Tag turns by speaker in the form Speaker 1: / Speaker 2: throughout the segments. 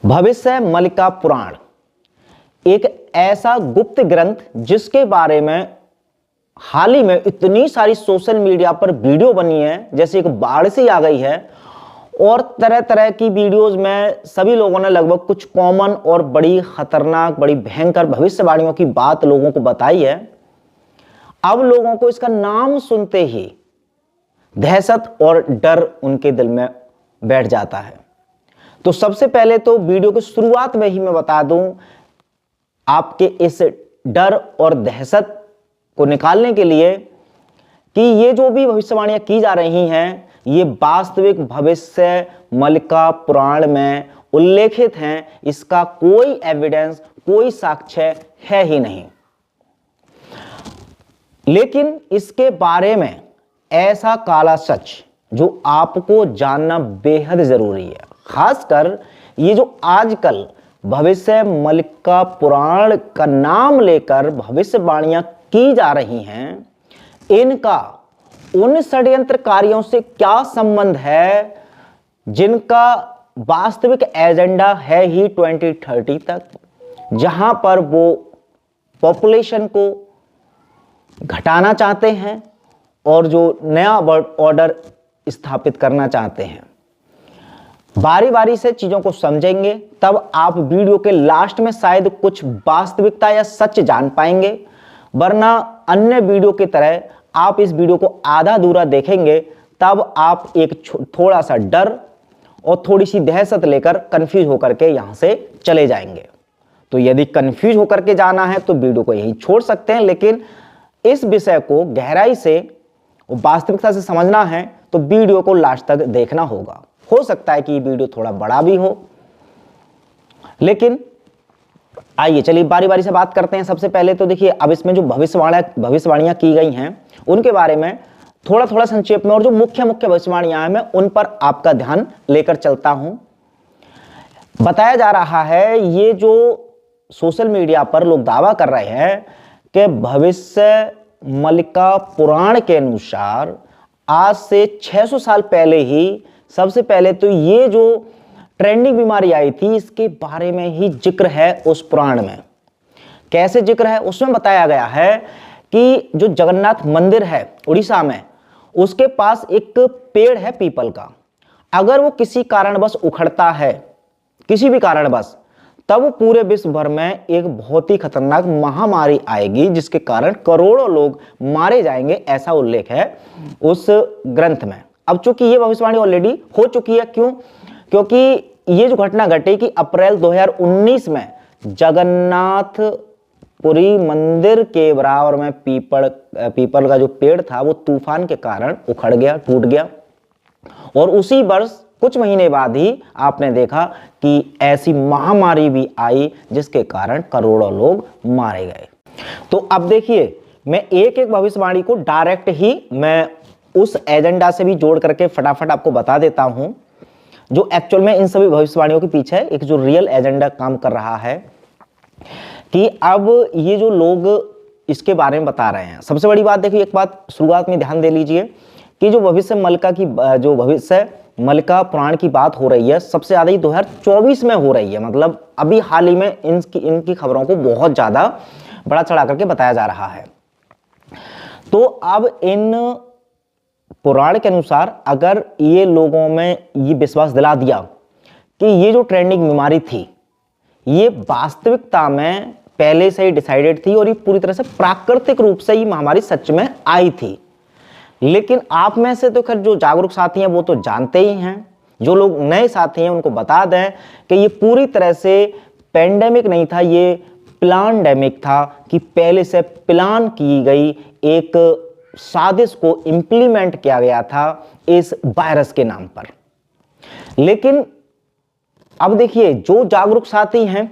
Speaker 1: भविष्य मलिका पुराण एक ऐसा गुप्त ग्रंथ जिसके बारे में हाल ही में इतनी सारी सोशल मीडिया पर वीडियो बनी है, जैसे एक बाढ़ सी आ गई है। और तरह तरह की वीडियोस में सभी लोगों ने लगभग कुछ कॉमन और बड़ी खतरनाक, बड़ी भयंकर भविष्यवाणियों की बात लोगों को बताई है। अब लोगों को इसका नाम सुनते ही दहशत और डर उनके दिल में बैठ जाता है। तो सबसे पहले तो वीडियो की शुरुआत में ही मैं बता दूं, आपके इस डर और दहशत को निकालने के लिए कि ये जो भी भविष्यवाणियां की जा रही हैं, ये वास्तविक भविष्य मलिका पुराण में उल्लेखित हैं। इसका कोई एविडेंस, कोई साक्ष्य है ही नहीं। लेकिन इसके बारे में ऐसा काला सच जो आपको जानना बेहद जरूरी है। खासकर ये जो आजकल भविष्य मलिका पुराण का नाम लेकर भविष्यवाणियां की जा रही हैं, इनका उन षड्यंत्रकारियों से क्या संबंध है जिनका वास्तविक एजेंडा है ही 2030 तक, जहां पर वो पॉपुलेशन को घटाना चाहते हैं और जो नया वर्ल्ड ऑर्डर स्थापित करना चाहते हैं। बारी बारी से चीजों को समझेंगे, तब आप वीडियो के लास्ट में शायद कुछ वास्तविकता या सच जान पाएंगे। वरना अन्य वीडियो की तरह आप इस वीडियो को आधा अधूरा देखेंगे, तब आप एक थोड़ा सा डर और थोड़ी सी दहशत लेकर कंफ्यूज होकर के यहां से चले जाएंगे। तो यदि कंफ्यूज होकर के जाना है तो वीडियो को यहीं छोड़ सकते हैं, लेकिन इस विषय को गहराई से और वास्तविकता से समझना है तो वीडियो को लास्ट तक देखना होगा। हो सकता है कि ये वीडियो थोड़ा बड़ा भी हो, लेकिन आइए चलिए बारी बारी से बात करते हैं। सबसे पहले तो देखिए, अब इसमें जो भविष्यवाणियां की गई हैं उनके बारे में थोड़ा थोड़ा संक्षेप में, और जो मुख्य मुख्य भविष्यवाणियां हैं मैं उन पर आपका ध्यान लेकर चलता हूं। बताया जा रहा है, ये जो सोशल मीडिया पर लोग दावा कर रहे हैं कि भविष्य मलिका पुराण के अनुसार आज से 600 साल पहले ही सबसे पहले तो ये जो ट्रेंडिंग बीमारी आई थी, इसके बारे में ही जिक्र है उस पुराण में। कैसे जिक्र है? उसमें बताया गया है कि जो जगन्नाथ मंदिर है उड़ीसा में, उसके पास एक पेड़ है पीपल का। अगर वो किसी कारणवश उखड़ता है, किसी भी कारणवश, तब पूरे विश्व भर में एक बहुत ही खतरनाक महामारी आएगी जिसके कारण करोड़ों लोग मारे जाएंगे, ऐसा उल्लेख है उस ग्रंथ में। अब चूंकि ये भविष्यवाणी ऑलरेडी हो चुकी है, क्यों? क्योंकि ये जो घटना घटी कि अप्रैल 2019 में जगन्नाथपुरी मंदिर के बराबर में पीपल का जो पेड़ था वो तूफान के कारण उखड़ गया, टूट गया। और उसी वर्ष कुछ महीने बाद ही आपने देखा कि ऐसी महामारी भी आई जिसके कारण करोड़ों लोग मारे गए। तो अब देखिए, मैं एक एक भविष्यवाणी को डायरेक्ट ही मैं उस एजेंडा से भी जोड़ करके फटाफट आपको बता देता हूं, जो एक्चुअल में इन सभी भविष्यवाणियों के पीछे एक जो रियल एजेंडा काम कर रहा है। कि अब ये जो लोग इसके बारे में बता रहे हैं, सबसे बड़ी बात देखिए, एक बात शुरुआत में ध्यान दे लीजिए कि जो भविष्य मलिका पुराण की बात हो रही है, सबसे ज्यादा ही 2024 में हो रही है। मतलब अभी हाल ही में इनकी खबरों को बहुत ज्यादा बड़ा चढ़ा करके बताया जा रहा है। तो अब इन पुराण के अनुसार अगर ये लोगों में ये विश्वास दिला दिया कि ये जो ट्रेंडिंग बीमारी थी ये वास्तविकता में पहले से ही डिसाइडेड थी और ये पूरी तरह से प्राकृतिक रूप से ये महामारी सच में आई थी। लेकिन आप में से तो खैर जो जागरूक साथी हैं वो तो जानते ही हैं, जो लोग नए साथी हैं उनको बता दें कि ये पूरी तरह से पेंडेमिक नहीं था, ये प्लानडेमिक था कि पहले से प्लान की गई एक साजिश को इंप्लीमेंट किया गया था इस वायरस के नाम पर। लेकिन अब देखिए, जो जागरूक साथी हैं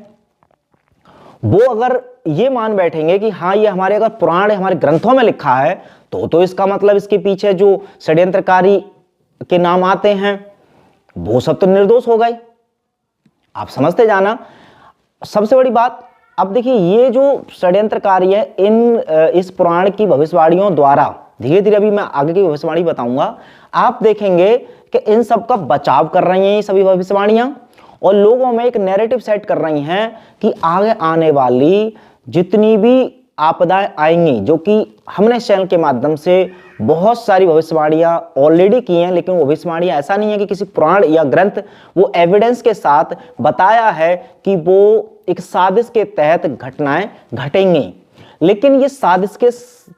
Speaker 1: वो अगर ये मान बैठेंगे कि हाँ ये हमारे अगर पुराण हमारे ग्रंथों में लिखा है तो इसका मतलब इसके पीछे जो षड्यंत्रकारी के नाम आते हैं वो सब तो निर्दोष हो गए। आप समझते जाना। सबसे बड़ी बात, अब देखिए, ये जो षड्यंत्रकारी है इस पुराण की भविष्यवाणियों द्वारा, धीरे धीरे अभी मैं आगे की भविष्यवाणी बताऊंगा, आप देखेंगे कि इन सब का बचाव कर रही हैं ये सभी भविष्यवाणियां। और लोगों में एक नैरेटिव सेट कर रही हैं कि आगे आने वाली जितनी भी आपदाएं आएंगी, जो कि हमने इस चैनल के माध्यम से बहुत सारी भविष्यवाणियां ऑलरेडी की हैं, लेकिन वो भविष्यवाणियां ऐसा नहीं है कि किसी पुराण या ग्रंथ, वो एविडेंस के साथ बताया है कि वो एक साजिश के तहत घटनाएं घटेंगी। लेकिन ये साजिश के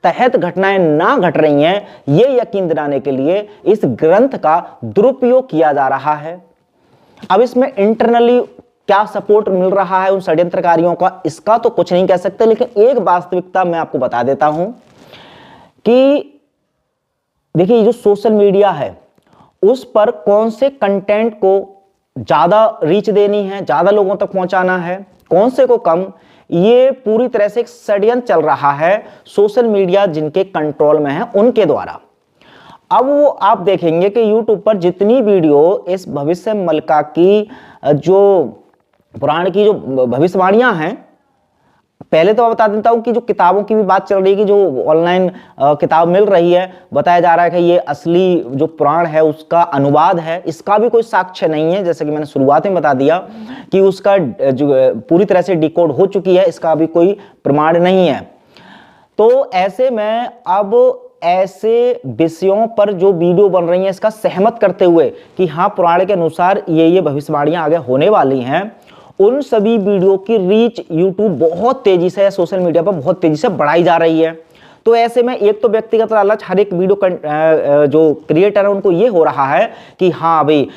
Speaker 1: तहत घटनाएं ना घट रही हैं, ये यकीन दिलाने के लिए इस ग्रंथ का दुरुपयोग किया जा रहा है। अब इसमें इंटरनली क्या सपोर्ट मिल रहा है उन षड्यंत्रकारियों का, इसका तो कुछ नहीं कह सकते, लेकिन एक वास्तविकता मैं आपको बता देता हूं कि देखिए, जो सोशल मीडिया है उस पर कौन से कंटेंट को ज्यादा रीच देनी है, ज्यादा लोगों तक पहुंचाना है, कौन से को कम, ये पूरी तरह से एक षड्यंत्र चल रहा है सोशल मीडिया जिनके कंट्रोल में है उनके द्वारा। अब वो आप देखेंगे कि YouTube पर जितनी वीडियो इस भविष्य मलिका की जो पुराण की जो भविष्यवाणियां हैं, पहले तो मैं बता देता हूं कि जो किताबों की भी बात चल रही है कि जो ऑनलाइन किताब मिल रही है, बताया जा रहा है कि ये असली जो पुराण है उसका अनुवाद है, इसका भी कोई साक्ष्य नहीं है। जैसे कि मैंने शुरुआत में बता दिया कि उसका जो पूरी तरह से डिकोड हो चुकी है, इसका भी कोई प्रमाण नहीं है। तो ऐसे में अब ऐसे विषयों पर जो वीडियो बन रही हैं, इसका सहमत करते हुए कि हाँ पुराण के अनुसार ये भविष्यवाणियां आगे होने वाली हैं, उन सभी वीडियो की रीच YouTube बहुत तेजी से, सोशल मीडिया पर बहुत तेजी से बढ़ाई जा रही है। तो ऐसे में एक तो व्यक्तिगत लालच हर एक वीडियो जो क्रिएटर है उनको ये हो रहा है कि हाँ भाई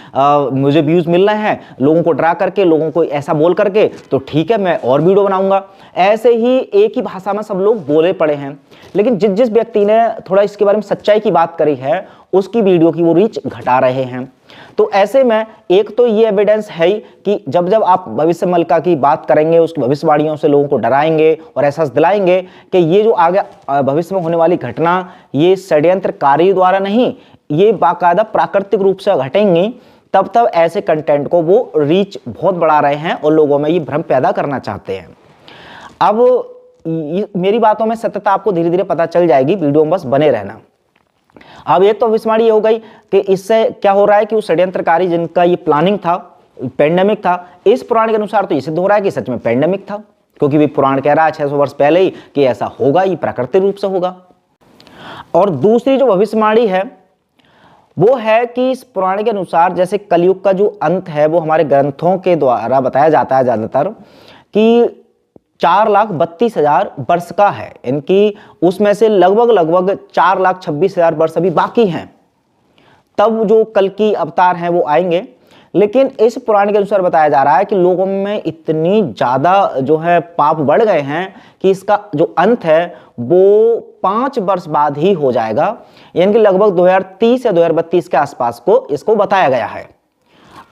Speaker 1: मुझे व्यूज मिल रहे हैं, लोगों को डरा करके, लोगों को ऐसा बोल करके, तो ठीक है मैं और वीडियो बनाऊंगा। ऐसे ही एक ही भाषा में सब लोग बोले पड़े हैं, लेकिन जिस व्यक्ति ने थोड़ा इसके बारे में सच्चाई की बात करी है उसकी वीडियो की वो रीच घटा रहे हैं। तो ऐसे में एक तो ये एविडेंस है ही कि जब जब आप भविष्य मलिका की बात करेंगे, उसकी भविष्यवाणियों से लोगों को डराएंगे और एहसास दिलाएंगे कि ये जो आगे भविष्य में होने वाली घटना ये षड्यंत्रकारी द्वारा नहीं, ये बाकायदा प्राकृतिक रूप से घटेंगी, तब ऐसे कंटेंट को वो रीच बहुत बढ़ा रहे हैं और लोगों में ये भ्रम पैदा करना चाहते हैं। अब मेरी बातों में सत्यता आपको धीरे धीरे पता चल जाएगी, वीडियो में बस बने रहना। अब एक तो भविष्यवाणी ये हो गई कि इससे क्या हो रहा है कि वो षड्यंत्रकारी जिनका ये प्लानिंग था, पेंडेमिक था, इस पुराण के अनुसार तो ये सिद्ध हो रहा है कि सच में पेंडेमिक था, क्योंकि भी पुराण कह रहा है 600 वर्ष पहले ही कि ऐसा होगा, ये प्राकृतिक रूप से होगा। और दूसरी जो भविष्यवाणी है वो है कि इस पुराण के अनुसार जैसे कलयुग का जो अंत है वो हमारे ग्रंथों के द्वारा बताया जाता है ज्यादातर कि 4,32,000 वर्ष का है इनकी, उसमें से लगभग 4,26,000 वर्ष अभी बाकी हैं, तब जो कल की अवतार हैं वो आएंगे। लेकिन इस पुराण के अनुसार बताया जा रहा है कि लोगों में इतनी ज्यादा जो है पाप बढ़ गए हैं कि इसका जो अंत है वो 5 वर्ष बाद ही हो जाएगा, यानी कि लगभग 2030 या 2032 के आसपास को इसको बताया गया है।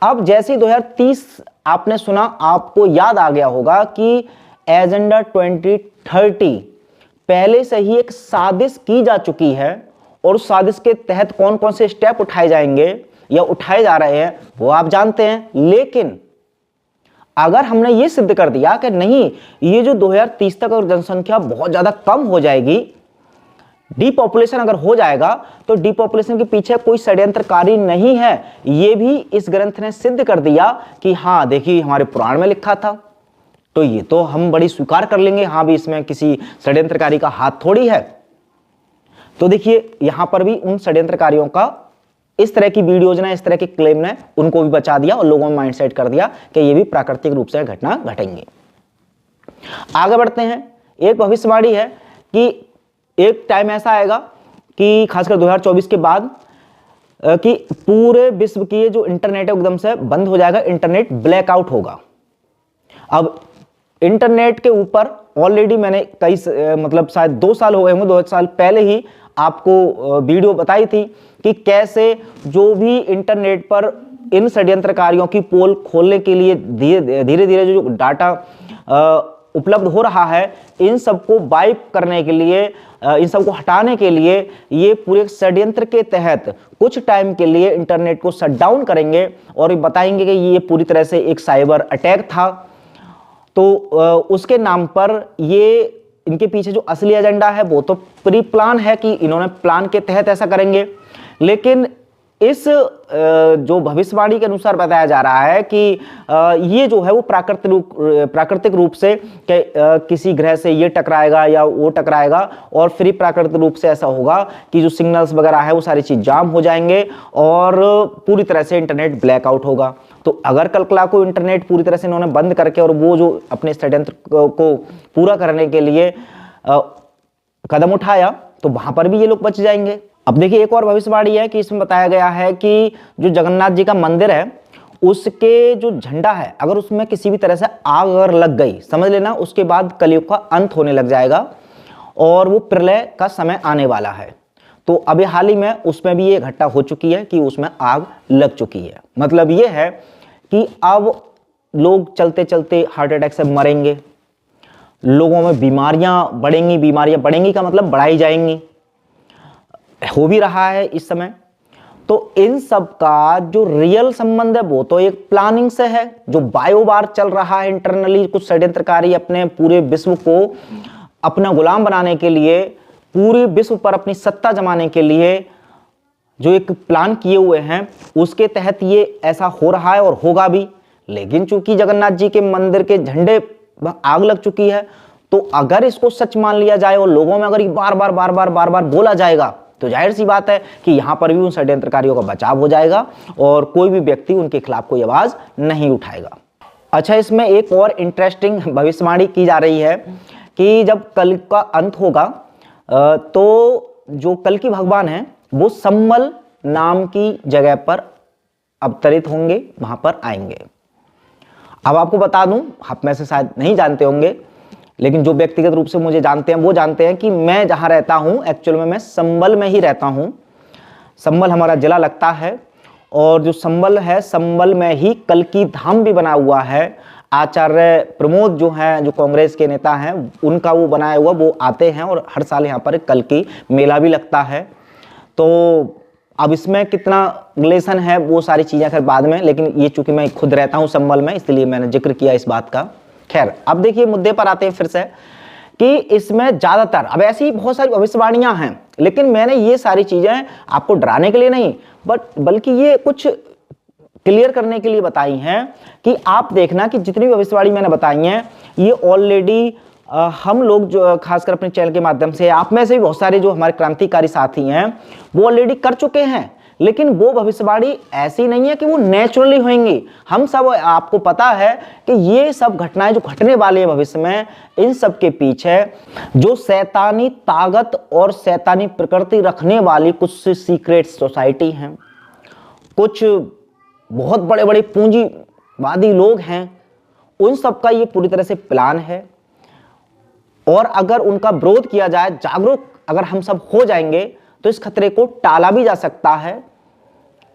Speaker 1: अब जैसे ही 2030 आपने सुना, आपको याद आ गया होगा कि एजेंडा 2030 पहले से ही एक साजिश की जा चुकी है और उस साजिश के तहत कौन कौन से स्टेप उठाए जाएंगे या उठाए जा रहे हैं वो आप जानते हैं। लेकिन अगर हमने ये सिद्ध कर दिया कि नहीं, ये जो 2030 तक और जनसंख्या बहुत ज्यादा कम हो जाएगी, डीपॉपुलेशन अगर हो जाएगा, तो डीपॉपुलेशन के पीछे कोई षड्यंत्रकारी नहीं है, ये भी इस ग्रंथ ने सिद्ध कर दिया कि हाँ देखिए हमारे पुराण में लिखा था, तो ये तो हम बड़ी स्वीकार कर लेंगे, हाँ भी इसमें किसी षड्यंत्रकारी का हाथ थोड़ी है। तो देखिए यहां पर भी उन षड्यंत्रकारियों का इस तरह की वीडियोज ने, इस तरह के क्लेम ने उनको भी बचा दिया और लोगों में माइंडसेट कर दिया कि ये भी प्राकृतिक रूप से घटना घटेंगी। आगे बढ़ते हैं। एक भविष्यवाणी है कि एक टाइम ऐसा आएगा कि खासकर 2024 के बाद कि पूरे विश्व की जो इंटरनेट है एकदम से बंद हो जाएगा, इंटरनेट ब्लैकआउट होगा। अब इंटरनेट के ऊपर ऑलरेडी मैंने कई मतलब शायद 2 साल हो गए होंगे, 2 साल पहले ही आपको वीडियो बताई थी कि कैसे जो भी इंटरनेट पर इन षड्यंत्रकारियों की पोल खोलने के लिए धीरे धीरे जो डाटा उपलब्ध हो रहा है, इन सबको वाइप करने के लिए, इन सबको हटाने के लिए ये पूरे षड्यंत्र के तहत कुछ टाइम के लिए इंटरनेट को शट डाउन करेंगे और बताएंगे कि ये पूरी तरह से एक साइबर अटैक था। तो उसके नाम पर ये इनके पीछे जो असली एजेंडा है वो तो प्री प्लान है कि इन्होंने प्लान के तहत ऐसा करेंगे, लेकिन इस जो भविष्यवाणी के अनुसार बताया जा रहा है कि ये जो है वो प्राकृतिक रूप से किसी ग्रह से ये टकराएगा या वो टकराएगा, और फिर प्राकृतिक रूप से ऐसा होगा कि जो सिग्नल्स वगैरह है वो सारी चीज जाम हो जाएंगे और पूरी तरह से इंटरनेट ब्लैकआउट होगा। तो अगर कल को इंटरनेट पूरी तरह से इन्होंने बंद करके और वो जो अपने षड्यंत्र को पूरा करने के लिए कदम उठाया तो वहां पर भी ये लोग बच जाएंगे। अब देखिए एक और भविष्यवाणी है कि इसमें बताया गया है कि जो जगन्नाथ जी का मंदिर है उसके जो झंडा है अगर उसमें किसी भी तरह से आग अगर लग गई, समझ लेना उसके बाद कलयुग का अंत होने लग जाएगा और वो प्रलय का समय आने वाला है। तो अभी हाल ही में उसमें भी ये घटना हो चुकी है कि उसमें आग लग चुकी है। मतलब ये है कि अब लोग चलते चलते हार्ट अटैक से मरेंगे, लोगों में बीमारियां बढ़ेंगी का मतलब बढ़ाई जाएंगी, हो भी रहा है इस समय। तो इन सब का जो रियल संबंध है वो तो एक प्लानिंग से है, जो बायोबार चल रहा है इंटरनली, कुछ षड्यंत्रकारी अपने पूरे विश्व को अपना गुलाम बनाने के लिए, पूरे विश्व पर अपनी सत्ता जमाने के लिए जो एक प्लान किए हुए हैं उसके तहत ये ऐसा हो रहा है और होगा भी। लेकिन चूंकि जगन्नाथ जी के मंदिर के झंडे आग लग चुकी है तो अगर इसको सच मान लिया जाए और लोगों में अगर ये बार बार बोला जाएगा तो जाहिर सी बात है कि यहां पर भी उन षड्यंत्रकारियों का बचाव हो जाएगा और कोई भी व्यक्ति उनके खिलाफ कोई आवाज नहीं उठाएगा। अच्छा, इसमें एक और इंटरेस्टिंग भविष्यवाणी की जा रही है कि जब कल का अंत होगा तो जो कल की भगवान है वो संबल नाम की जगह पर अवतरित होंगे, वहां पर आएंगे। अब आपको बता दूं, आप में से शायद नहीं जानते होंगे लेकिन जो व्यक्तिगत रूप से मुझे जानते हैं वो जानते हैं कि मैं जहां रहता हूं एक्चुअल में मैं संबल में ही रहता हूं। संबल हमारा जिला लगता है और जो संबल है संबल में ही कल्की धाम भी बना हुआ है। आचार्य प्रमोद जो हैं, जो कांग्रेस के नेता हैं, उनका वो बनाया हुआ, वो आते हैं और हर साल यहाँ पर कल्की मेला भी लगता है। तो अब इसमें कितना रिलेशन है वो सारी चीजें खैर बाद में, लेकिन ये चूंकि मैं खुद रहता हूं संबल में इसलिए मैंने जिक्र किया इस बात का। खैर अब देखिए मुद्दे पर आते हैं फिर से कि इसमें ज्यादातर अब ऐसी बहुत सारी भविष्यवाणियां हैं, लेकिन मैंने ये सारी चीजें आपको डराने के लिए नहीं बल्कि ये कुछ क्लियर करने के लिए बताई हैं कि आप देखना कि जितनी भविष्यवाणी मैंने बताई हैं ये ऑलरेडी हम लोग जो खासकर अपने चैनल के माध्यम से, आप में से भी बहुत सारे जो हमारे क्रांतिकारी साथी हैं वो ऑलरेडी कर चुके हैं। लेकिन वो भविष्यवाणी ऐसी नहीं है कि वो नेचुरली होंगी। हम सब, आपको पता है कि ये सब घटनाएं जो घटने वाली है भविष्य में, इन सब के पीछे जो शैतानी ताकत और शैतानी प्रकृति रखने वाली कुछ सीक्रेट सोसाइटी हैं, कुछ बहुत बड़े बड़े पूंजीवादी लोग हैं, उन सब का ये पूरी तरह से प्लान है। और अगर उनका विरोध किया जाए, जागरूक अगर हम सब हो जाएंगे तो इस खतरे को टाला भी जा सकता है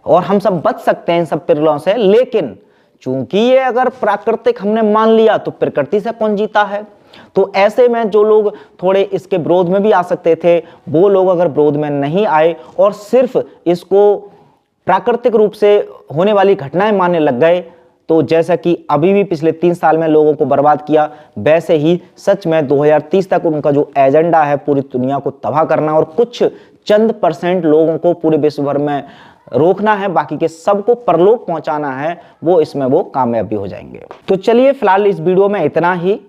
Speaker 1: और हम सब बच सकते हैं इन सब पिरलों से। लेकिन चूंकि ये अगर प्राकृतिक हमने मान लिया तो प्रकृति से कौन जीता है, तो ऐसे में जो लोग थोड़े इसके विरोध में भी आ सकते थे वो लोग अगर विरोध में नहीं आए और सिर्फ इसको प्राकृतिक रूप से होने वाली घटनाएं मानने लग गए, तो जैसा कि अभी भी पिछले 3 साल में लोगों को बर्बाद किया, वैसे ही सच में 2030 तक उनका जो एजेंडा है पूरी दुनिया को तबाह करना और कुछ चंद % लोगों को पूरे विश्व भर में रोकना है, बाकी के सबको परलोक पहुंचाना है, वो इसमें वो कामयाब भी हो जाएंगे। तो चलिए फिलहाल इस वीडियो में इतना ही।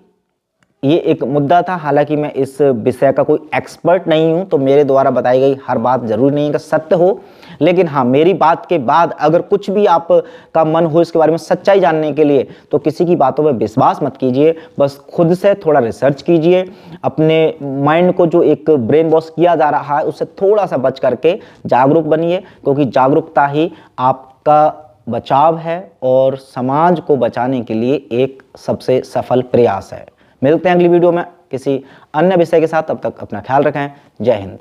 Speaker 1: ये एक मुद्दा था, हालांकि मैं इस विषय का कोई एक्सपर्ट नहीं हूं तो मेरे द्वारा बताई गई हर बात जरूरी नहीं है कि सत्य हो, लेकिन हाँ मेरी बात के बाद अगर कुछ भी आपका मन हो इसके बारे में सच्चाई जानने के लिए तो किसी की बातों पर विश्वास मत कीजिए, बस खुद से थोड़ा रिसर्च कीजिए। अपने माइंड को जो एक ब्रेन वॉश किया जा रहा है उससे थोड़ा सा बच करके जागरूक बनिए, क्योंकि जागरूकता ही आपका बचाव है और समाज को बचाने के लिए एक सबसे सफल प्रयास है। मिलते हैं अगली वीडियो में किसी अन्य विषय के साथ, तब तक अपना ख्याल रखें। जय हिंद।